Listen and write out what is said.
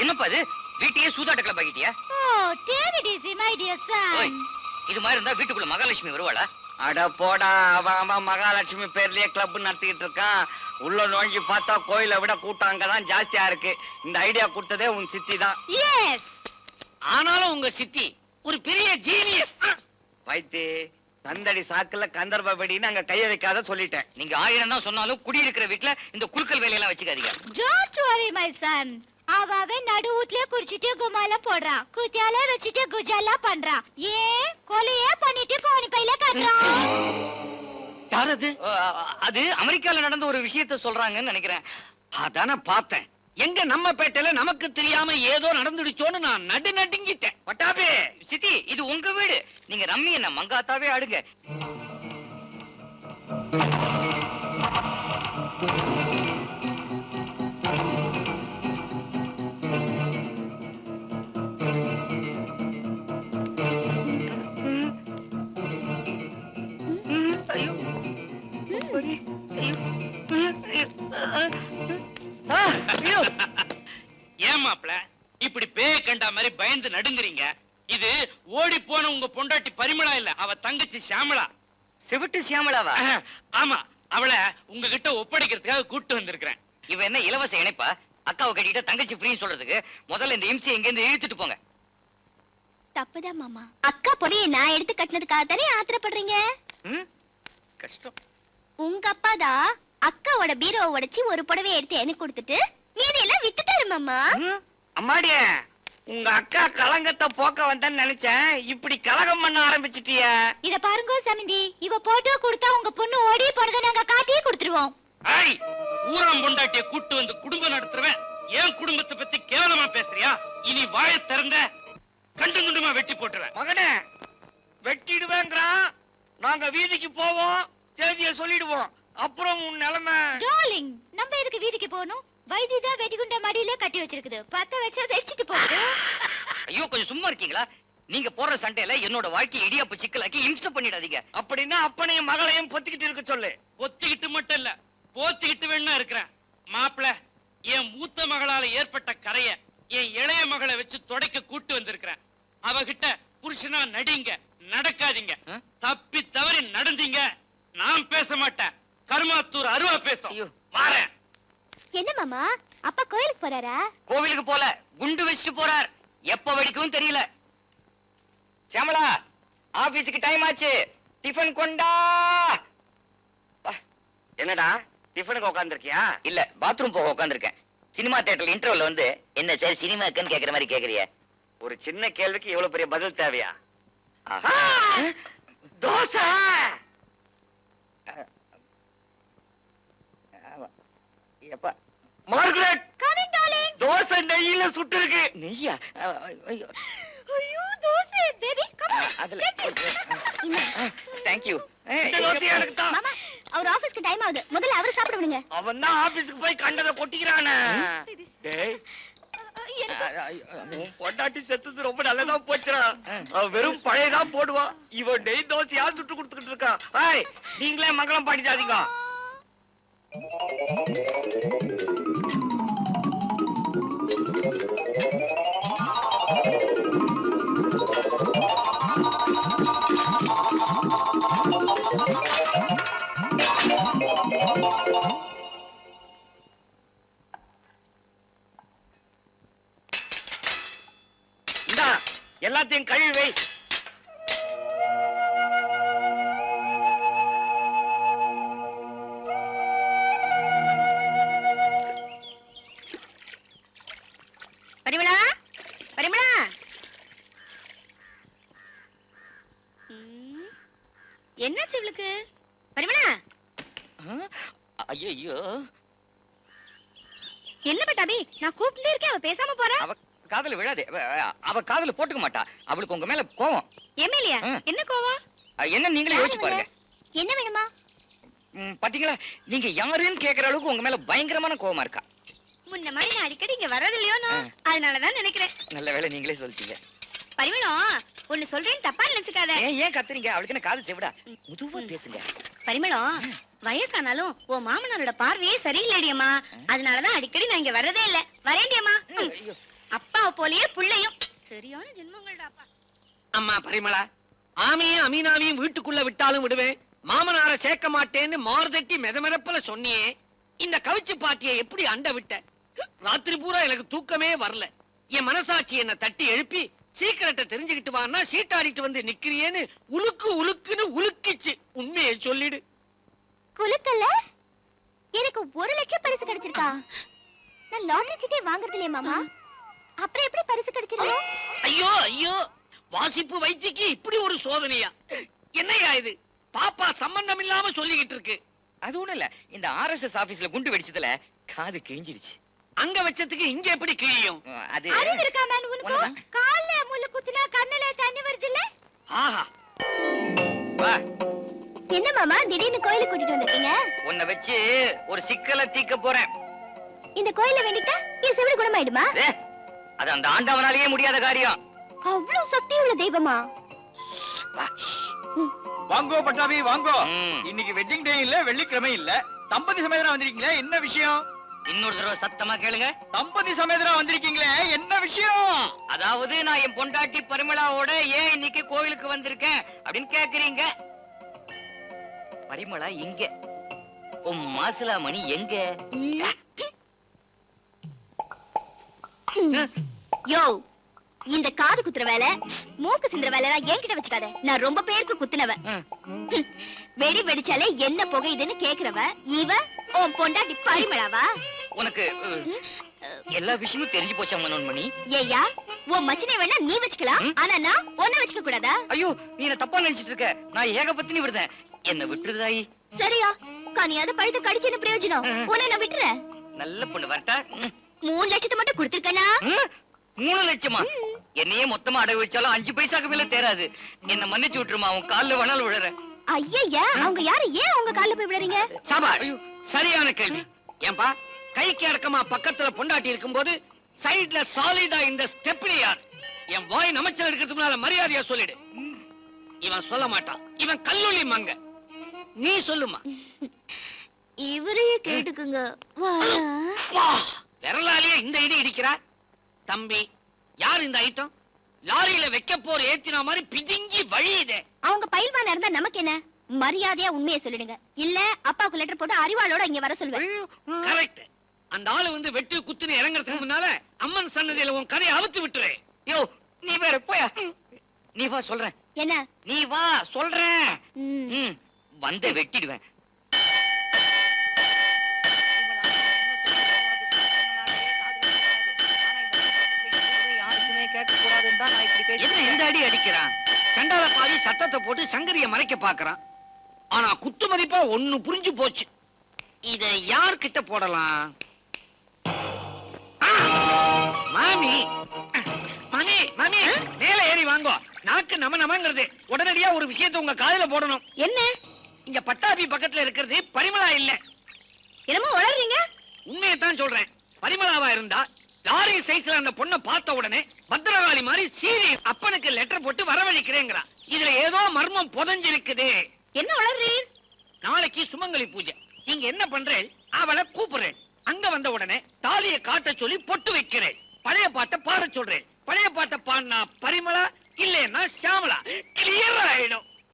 என்னப்பா இது? வீட்டையே சூதாட்ட club ஆகிட்டியா? take it easy, my dear son. இது மாதிரி இருந்தா வீட்டுக்குள்ள மகாலட்சுமி வருவாளா? அட போடா, அவன் மகாலட்சுமி பேர்லயே கிளப் நடத்திக்கிட்டு இருக்கான். உள்ள நோஞ்சி பார்த்தா கோயிலை விட கூட்டம் அங்கதான் ஜாஸ்தியா இருக்கு. இந்த ஐடியா கொடுத்ததே உன் சித்தி தான். Yes. ஆனாலும் உங்க சித்தி ஒரு பெரிய ஜீனியஸ். வைத்தி தந்தடி சாக்குல கந்தர்வ வெடின்னு அங்க கைய வைக்காத சொல்லிட்டேன். நீங்க 1000 தான் சொன்னாலும் குடி இருக்கிற வீட்டுல இந்த குலுக்கல் வேலையெல்லாம் வச்சுக்காதீங்க. Don't worry, my son. அவவே நடு வீட்லயே குடிச்சிட்டு குமால போடுறான், குத்தியால வச்சிட்டு குஜாலா பண்றான். கொலையே பண்ணிட்டு கோணி பையில கட்டுறான். யார் அது? அது அமெரிக்கால நடந்த ஒரு விஷயத்தை சொல்றாங்கன்னு நினைக்கிறேன். அதான பார்த்தேன். எங்க நம்ம பேட்டையில நமக்கு தெரியாம ஏதோ நடந்துடுச்சோன்னு நான் நடுங்கிட்டேன். பட்டாபி சித்தி, இது உங்க வீடு. நீங்க ரம்மி என்ன மங்காத்தாவே ஆடுங்க. ஏமாப்ல இப்படி பேய கண்டா மாதிரி பயந்து நடுங்குறீங்க? இது ஓடி போன உங்க பொண்டாட்டி பரிமளா இல்ல, அவ தங்கச்சி சியாமளா. செவிட்டு சியாமளாவா? ஆமா, அவளை உங்ககிட்ட ஒப்படைக்கிறதுக்காக கூட்டு வந்திருக்கிறேன். இவ என்ன இலவச இணைப்பா? அக்காவை கட்டிட்டு தங்கச்சி ஃப்ரீன்னு சொல்றதுக்கு முதல்ல இந்த இம்சி எங்க இருந்து இழுத்துட்டு போங்க. தப்புதான் மாமா. அக்கா பொடியை நான் எடுத்து கட்டினதுக்காக தானே ஆத்திரப்படுறீங்க? கஷ்டம். உங்க அப்பா தான் அக்காவோட பீரோவை உடைச்சி ஒரு புடவை எடுத்து எனக்கு கொடுத்துட்டு மீதியெல்லாம் வித்துட்டாரு மாமா. அம்மாடியே, உங்க அக்கா கலங்கத்தை போக்க வந்தேன்னு நினைச்சேன். இப்படி கலகம் பண்ண ஆரம்பிச்சிட்டிய. இத பாருங்க சமிந்தி, இவ போட்டோ கொடுத்தா உங்க பொண்ணு ஓடி போனதை நாங்க காட்டியே கொடுத்துருவோம். ஐய், ஊரம் பொண்டாட்டிய கூட்டு வந்து குடும்பம் நடத்துறவன் என் குடும்பத்தை பத்தி கேவலமா பேசுறியா? இனி வாயை திறந்த கண்டு குண்டுமா வெட்டி போட்டுறேன். மகனே, வெட்டிடுவேங்கிறான். நாங்க வீதிக்கு போவோம், செய்தியை சொல்லிடுவோம். அப்புறம் உன் நிலைமை. டார்லிங், நம்ம எதுக்கு வீதிக்கு போகணும்? வைத்தியதா வெடிகுண்ட மடியில கட்டி வச்சிருக்குது, பத்த வச்சா வெடிச்சிட்டு போகுது. ஐயோ, கொஞ்சம் சும்மா இருக்கீங்களா? நீங்க போற சண்டையில என்னோட வாழ்க்கையை இடியாப்பு சிக்கலாக்கி இம்சை பண்ணிடாதீங்க. அப்படின்னா அப்பனையும் மகளையும் பொத்திக்கிட்டு இருக்க சொல்லு. பொத்திக்கிட்டு மட்டும் இல்ல, போத்திக்கிட்டு வேணா இருக்கிறேன். மாப்பிள, என் மூத்த மகளால ஏற்பட்ட கரைய என் இளைய மகளை வச்சு தொடக்க கூட்டு வந்திருக்கிறேன். அவகிட்ட புருஷனா நடிங்க, நடக்காதீங்க. தப்பி தவறி நடந்தீங்க, நான் பேச மாட்டேன். கருமாத்தூர் அருவா பேசும். ஐயோ, வாரேன். என்ன மாமா, அப்பா கோயிலுக்கு போறாரா? கோவிலுக்கு போல, குண்டு வச்சுட்டு போறார். எப்ப வெடிக்கும் தெரியல. சியாமளா, ஆபீஸுக்கு டைம் ஆச்சு. டிஃபன் கொண்டா. என்னடா டிஃபனுக்கு உட்கார்ந்திருக்கியா? இல்ல, பாத்ரூம் போக உட்கார்ந்திருக்கேன். சினிமா தியேட்டர்ல இன்டர்வல்ல வந்து என்ன சார் சினிமாக்குன்னு கேக்குற மாதிரி கேக்குறிய? ஒரு சின்ன கேள்விக்கு இவ்வளவு பெரிய பதில் தேவையா? தோசை. எப்பா மார்கரெட், கமிங் டார்லிங். தோசை நெய்யில சுட்டு இருக்கு. நெய்யா? ஐயோ, தோசை பேபி, கம் ஆன். அதுல தேங்க் யூ. மாமா, அவர் ஆபீஸ்க்கு டைம் ஆகுது, முதல்ல அவரை சாப்பிட விடுங்க. அவன் தான் ஆபீஸ்க்கு போய் கண்டதை கொட்டிக்கிறானே. டேய், உன் பொண்டாட்டி செத்துது ரொம்ப நல்லதா போச்சுடா. அவ வெறும் பழையதான் போடுவா. இவன் நெய் தோசையா சுட்டு கொடுத்துக்கிட்டு இருக்கா. ஏய், நீங்களே மங்களம் பாடிடாதீங்க. இந்தா, எல்லாத்தையும் கழுவி வை. பரிமளா, பரிமளா. என்னாச்சு இவளுக்கு? பரிமளா, ஐயோ, என்ன பட்டாபி, நான் கூப்பிட்டே இருக்கேன், அவ பேசாம போறா. அவ காதுல விழாதே. அவ காதுல போட்டுக்க மாட்டா. அவளுக்கு உங்க மேல கோவம். எம்எல்ஏ, என்ன கோவம்? என்ன நீங்களே யோசிச்சு பாருங்க. என்ன வேணுமா? பாத்தீங்களா, நீங்க யாருன்னு கேக்குற அளவுக்கு உங்க மேல பயங்கரமான கோவமா இருக்கா. முன்ன மாதிரி நான் அடிக்கடி இங்க வர்றது இல்லையோ, அதனாலதான் நினைக்கிறேன். நல்ல வேளை நீங்களே சொல்லிட்டீங்க. பரிமளம் ஒண்ணு சொல்றேன், தப்பா நினைச்சுக்காத. ஏன் கத்துறீங்க? அவளுக்கு என்ன காது செவிடா? முதுவா பேசுங்க. பரிமளம், வயசானாலும் உன் மாமனாரோட பார்வையே சரியில்லைடியம்மா. அதனாலதான் அடிக்கடி நான் இங்க வர்றதே இல்ல. வரேண்டியம்மா. ஐயோ. அப்பாவை போலயே புள்ளையும் சரியான ஜென்மங்கள்டாப்பா. அம்மா பரிமளா, ஆமியும் அமீனாவையும் வீட்டுக்குள்ள விட்டாலும் விடுவேன், மாமனார சேர்க்க மாட்டேன்னு மார்தட்டி மெதமெதப்பல சொன்னியே. இந்த கவிச்சு பாட்டியை எப்படி அண்ட விட்ட? ராத்திரி பூரா எனக்கு தூக்கமே வரல. என் மனசாட்சி என்ன தட்டி எழுப்பி சீக்கிரத்தை தெரிஞ்சுக்கிட்டு வான்னா சீட்டாடிட்டு வந்து நிக்கிறியேன்னு உலுக்குன்னு உலுக்கிச்சு. உண்மையை சொல்லிடு. குலுக்கல்ல எனக்கு 1 லட்சம் பரிசு கிடைச்சிருக்கா? நான் லாட்டரி சீட்டே வாங்குறது இல்லையே மாமா. அப்புறம் எப்படி பரிசு கிடைச்சிருக்கு? ஐயோ ஐயோ, வாசிப்பு வைத்திக்கு இப்படி ஒரு சோதனையா? என்னையா இது? பாப்பா சம்பந்தம் இல்லாம சொல்லிக்கிட்டு இருக்கு. அது ஒண்ணும் இல்ல, இந்த RSS ஆபீஸ்ல குண்டு வெடிச்சதுல காது கிழிஞ்சிருச்சு. அங்க வச்சதுக்கு இங்க எப்படி கிழியும்? அது அறிவு இருக்கா மேன் உனக்கு? உனதான். கால்ல முள்ளு குத்துனா கண்ணுல தண்ணி வருது இல்ல? ஆஹா, வா, என்ன மாமா திடீர்னு கோயிலுக்கு கூட்டிட்டு வந்திருக்கீங்க? உன்னை வச்சு ஒரு சிக்கலை தீர்க்க போறேன். இந்த கோயில வேண்டிட்டா என் செவிடு குணமாயிடுமா? ஏ, அது அந்த ஆண்டவனாலேயே முடியாத காரியம். அவ்வளவு சக்தி உள்ள தெய்வமா? வா. வாங்கோ பட்டாபி வாங்கோ. ம். இன்னைக்கு வெட்டிங் டே இல்ல, வெள்ளிக்கிழமை இல்ல, தம்பதி சமேதரா வந்திருக்கீங்களே, என்ன விஷயம்? இன்னொரு தடவை சத்தமா கேளுங்க. தம்பதி சமேதரா வந்திருக்கீங்களே, என்ன விஷயம்? அதாவது நான் என் பொண்டாட்டி பரிமளாவோட ஏன் இன்னைக்கு கோயிலுக்கு வந்திருக்கேன் அப்படின்னு கேக்குறீங்க. பரிமளா இங்க, உன் மாசிலாமணி எங்க? யோ, இந்த காது குத்துற வேலை, மூக்கு சிந்துற வேலை எல்லாம் என்கிட்ட வச்சுக்காத. நான் ரொம்ப பேருக்கு குத்துனவ. வெடி வெடிச்சாலே என்ன புகையுதுன்னு கேக்குறவ இவ உன் பொண்டாட்டி பரிமளாவா? உனக்கு எல்லா விஷயமும் தெரிஞ்சு போச்சா மனோன்மணி? ஏய்யா, உன் மச்சினை வேணா நீ வச்சுக்கலாம், ஆனா நான் உன்னை வச்சுக்க கூடாதா? ஐயோ, நீ என்ன தப்பா நினைச்சிட்டு இருக்க. நான் ஏகபத்தினி விடுதேன். என்ன விட்டுருதாயி? சரியா, கனியாத பழுத்து கடிச்சு பிரயோஜனம். உன்னை நான் விட்டுறேன். நல்ல பொண்ணு வரட்டா. 3 லட்சத்தை மட்டும் கொடுத்திருக்கனா? 3 லட்சமா? என்னையே மொத்தமா அடகு வச்சாலும் 5 பைசாக்கு மேல தேராது. என்ன மன்னிச்சு விட்டுருமா, உன் கால்ல வேணாலும் விழுறேன். ஐயா, அவங்க யாரு? ஏன் அவங்க கால்ல போய் விழுறீங்க? சபா, சரியான கேள்வி. ஏன்பா, கைக்கு அடக்கமா பக்கத்துல பொண்டாட்டி இருக்கும்போது சைடுல சாலிடா இந்த ஸ்டெப்ல யார்? என் வாய் நமச்சல் எடுக்கிறதுக்கு முன்னால மரியாதையா சொல்லிடு. இவன் சொல்ல மாட்டான், இவன் கல்லூலி மங்க. நீ சொல்லுமா. இவரையே கேட்டுக்குங்க. வா, விரலாலேயே இந்த இடி இடிக்கிறா. தம்பி, யார் இந்த ஐட்டம்? லாரியில வைக்க போற ஏத்தின மாதிரி பிதுங்கி வழியுதே. அவங்க பயில்வானா இருந்தா நமக்கு என்ன? மரியாதையா உண்மையை சொல்லிடுங்க, இல்ல அப்பாவுக்கு லெட்டர் போட்டு அறிவாளோட இங்க வர சொல்லுவேன். கரெக்ட். அந்த ஆளு வந்து வெட்டு குத்துன்னு இறங்குறதுக்கு முன்னால அம்மன் சன்னதியில உன் கதையை அவுத்து விட்டுரு. யோ, நீ வேற போயா. நீ வா சொல்றேன். என்ன? நீ வா சொல்றேன். ம். வந்த வெட்டிடுவேன். யாருக்குமே கேட்க கூடாதுன்னு தான் நான் இப்படி என்ன பேசுறேன். இந்த அடி அடிக்கிறான்? சண்டால பாவி சத்தத்தை போட்டு சங்கரிய மறைக்க பாக்குறான். ஆனா குத்து மதிப்பா ஒண்ணு புரிஞ்சு போச்சு. இத யார் கிட்ட போடலாம்? ஆ! மாமி, மாமி, மாமி, மேல ஏறி வாங்கோ. நாக்கு நமங்கிறது. உடனடியா ஒரு விஷயத்தை உங்க காதுல போடணும். என்ன? இங்க பட்டாபி பக்கத்துல இருக்கிறது பரிமளா இல்ல. என்னமோ வளர்றீங்க? உண்மையைத்தான் சொல்றேன். பரிமளாவா இருந்தா லாரி சைஸ்ல அந்த பொண்ணை பார்த்த உடனே பத்திரகாளி மாதிரி சீரி அப்பனுக்கு லெட்டர் போட்டு வரவழைக்கிறேங்கிறா. இதுல ஏதோ மர்மம் புதஞ்சிருக்குது. என்ன வளர்றீர்? நாளைக்கு சுமங்கலி பூஜை. நீங்க என்ன பண்றேன்? அவளை கூப்பிடுறேன். அங்க வந்த உடனே தாலியை காட்ட சொல்லி பொட்டு வைக்கிறேன். பழைய பாட்டை பாட சொல்றேன். பழைய பாட்டை பாடினா பரிமளா, இல்லைன்னா சியாமளா. கிளியர் ஆயிடும்.